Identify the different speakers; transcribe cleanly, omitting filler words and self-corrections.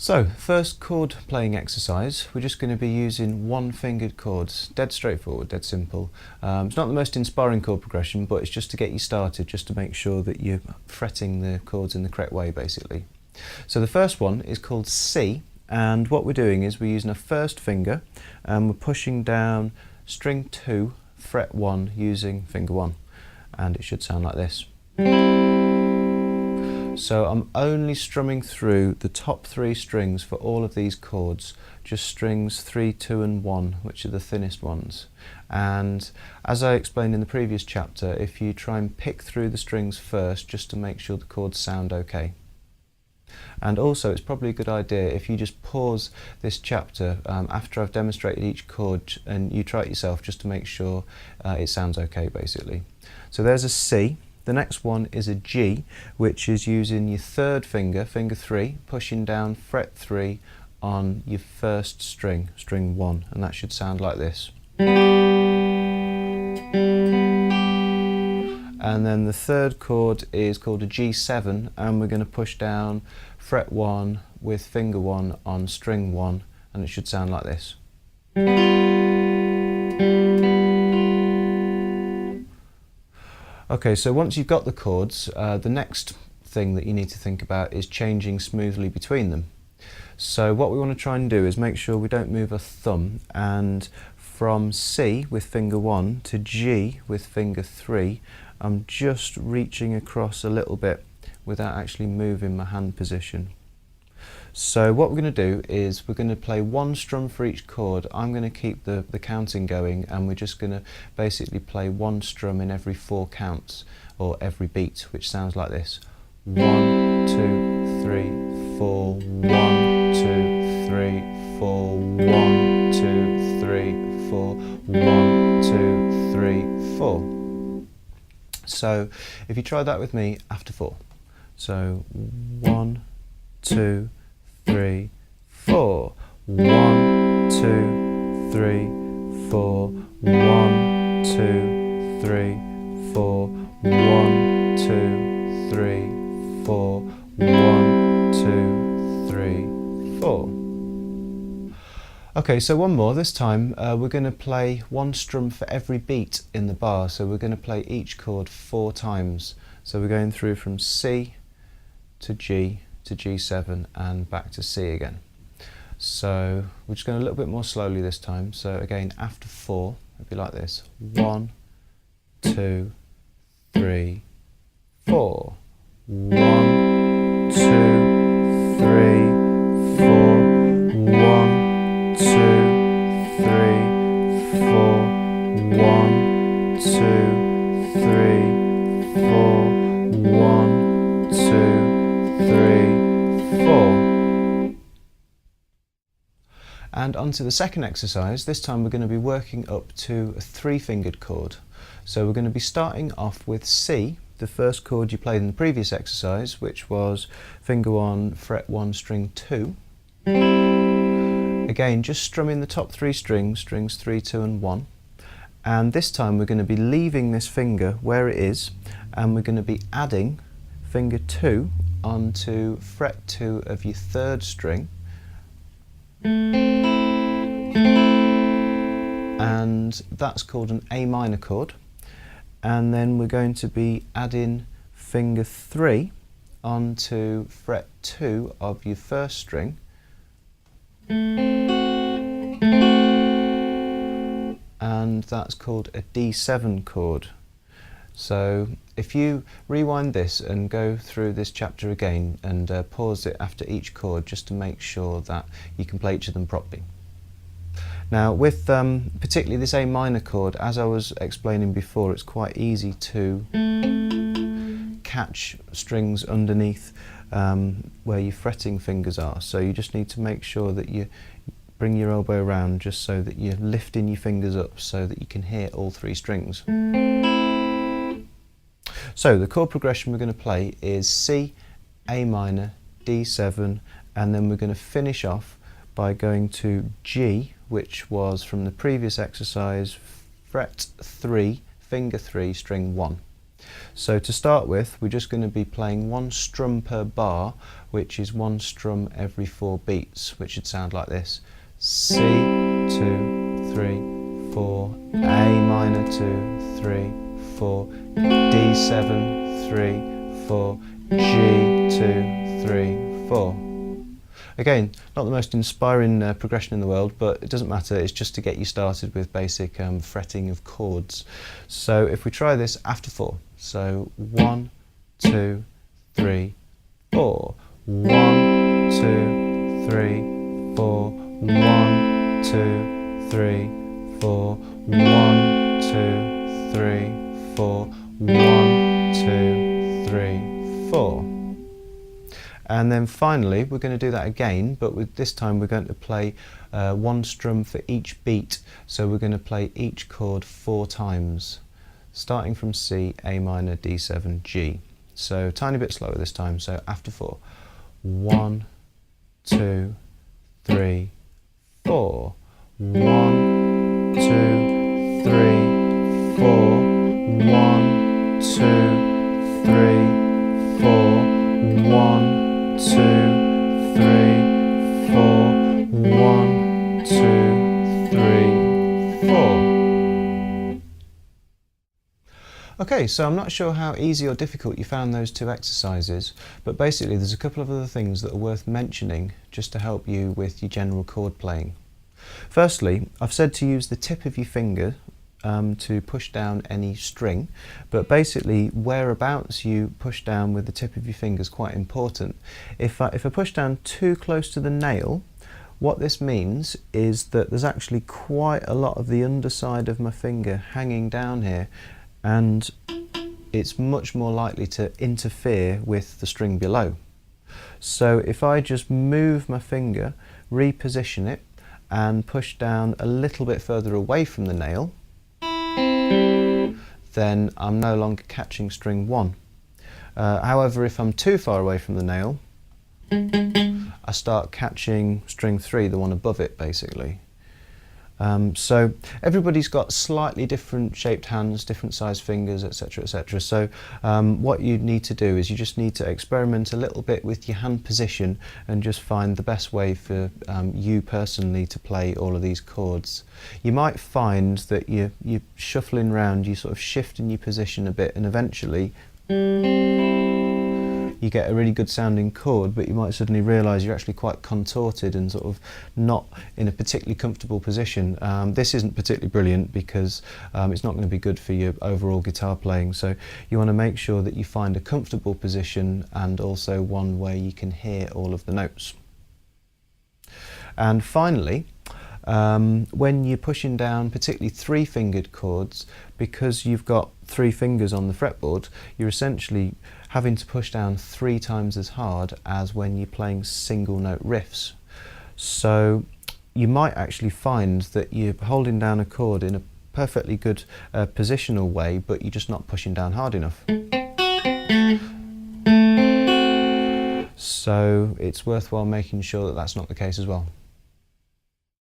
Speaker 1: So, first chord playing exercise, we're just going to be using one-fingered chords. Dead straightforward, dead simple. It's not the most inspiring chord progression, but it's just to get you started, just to make sure that you're fretting the chords in the correct way, basically. So the first one is called C, and what we're doing is we're using a first finger, and we're pushing down string 2, fret 1, using finger 1. And it should sound like this. So I'm only strumming through the top 3 strings for all of these chords, just strings 3, 2 and 1, which are the thinnest ones. And as I explained in the previous chapter, if you try and pick through the strings first, just to make sure the chords sound okay. And also it's probably a good idea if you just pause this chapter after I've demonstrated each chord and you try it yourself, just to make sure it sounds okay, basically. So there's a C. The next one is a G, which is using your third finger, finger 3, pushing down fret 3 on your first string, string 1, and that should sound like this. And then the third chord is called a G7, and we're going to push down fret 1 with finger 1 on string 1, and it should sound like this. Okay, so once you've got the chords, the next thing that you need to think about is changing smoothly between them. So what we want to try and do is make sure we don't move a thumb, and from C with finger 1 to G with finger 3, I'm just reaching across a little bit without actually moving my hand position. So what we're going to do is we're going to play one strum for each chord. I'm going to keep the counting going, and we're just going to basically play one strum in every 4 counts, or every beat, which sounds like this. 1, 2, 3, 4, 1, 2, 3, 4, 1, 2, 3, 4, 1, 2, 3, 4. So if you try that with me after 4. So 1, 2, 3, 4. 1, 2, 3, 4. 1, 2, 3, 4. 1, 2, 3, 4. 1, 2, 3, 4. Okay, so one more. This time we're going to play one strum for every beat in the bar. So we're going to play each chord 4 times. So we're going through from C to G to G7 and back to C again. So we're just going a little bit more slowly this time. So again, after 4, it'll be like this. 1, 2, 3, 4. 1, 2, 3, 4. 1, 2, 3, 4. 1, 2, 3, 4. 1, 2, 3, 4. And onto the second exercise. This time we're going to be working up to a 3-fingered chord. So we're going to be starting off with C, the first chord you played in the previous exercise, which was finger 1, fret 1, string 2. Again, just strumming the top 3 strings, strings 3, 2 and 1. And this time we're going to be leaving this finger where it is, and we're going to be adding finger 2 onto fret 2 of your 3rd string. And that's called an A minor chord. And then we're going to be adding finger 3 onto fret 2 of your 1st string. And that's called a D7 chord. So if you rewind this and go through this chapter again and pause it after each chord, just to make sure that you can play each of them properly. Now with particularly this A minor chord, as I was explaining before, it's quite easy to catch strings underneath where your fretting fingers are. So you just need to make sure that you bring your elbow around, just so that you're lifting your fingers up so that you can hear all 3 strings. So the chord progression we're going to play is C, A minor, D7, and then we're going to finish off by going to G, which was from the previous exercise, fret 3, finger 3, string 1. So to start with, we're just going to be playing one strum per bar, which is one strum every 4 beats, which should sound like this. C, 2, 3, 4, A minor, 2, 3, 4, D7, 3, 4, G, 2, 3, 4. Again, not the most inspiring progression in the world, but it doesn't matter, it's just to get you started with basic fretting of chords. So if we try this after 4, so 1, 2, 3, 4, 1, 2, 3, 4, 1, 2, 3, 4, 1, 2, 3, 4, 1, 2, 3, 4. And then finally we're going to do that again, but this time we're going to play one strum for each beat. So we're going to play each chord 4 times, starting from C, A minor, D7, G. So tiny bit slower this time, so after 4. 1, 2, 3, 4. 1, 2, 3, 4. 1, 2, 3, 4. 1, 2, 3, 4, 1, 2, 3, 4. Okay, so I'm not sure how easy or difficult you found those 2 exercises, but basically there's a couple of other things that are worth mentioning just to help you with your general chord playing. Firstly, I've said to use the tip of your finger to push down any string, but basically whereabouts you push down with the tip of your finger is quite important. If I push down too close to the nail, what this means is that there's actually quite a lot of the underside of my finger hanging down here, and it's much more likely to interfere with the string below. So if I just move my finger, reposition it, and push down a little bit further away from the nail, then I'm no longer catching string 1. However, if I'm too far away from the nail, I start catching string 3, the one above it basically. So everybody's got slightly different shaped hands, different sized fingers, etc, etc. So what you need to do is you just need to experiment a little bit with your hand position and just find the best way for you personally to play all of these chords. You might find that you're shuffling around, you sort of shifting your position a bit, and eventually you get a really good sounding chord, but you might suddenly realise you're actually quite contorted and sort of not in a particularly comfortable position. This isn't particularly brilliant because it's not going to be good for your overall guitar playing, so you want to make sure that you find a comfortable position and also one where you can hear all of the notes. And finally, when you're pushing down particularly 3-fingered chords, because you've got 3 fingers on the fretboard, you're essentially having to push down 3 times as hard as when you're playing single note riffs. So you might actually find that you're holding down a chord in a perfectly good positional way, but you're just not pushing down hard enough. So it's worthwhile making sure that that's not the case as well.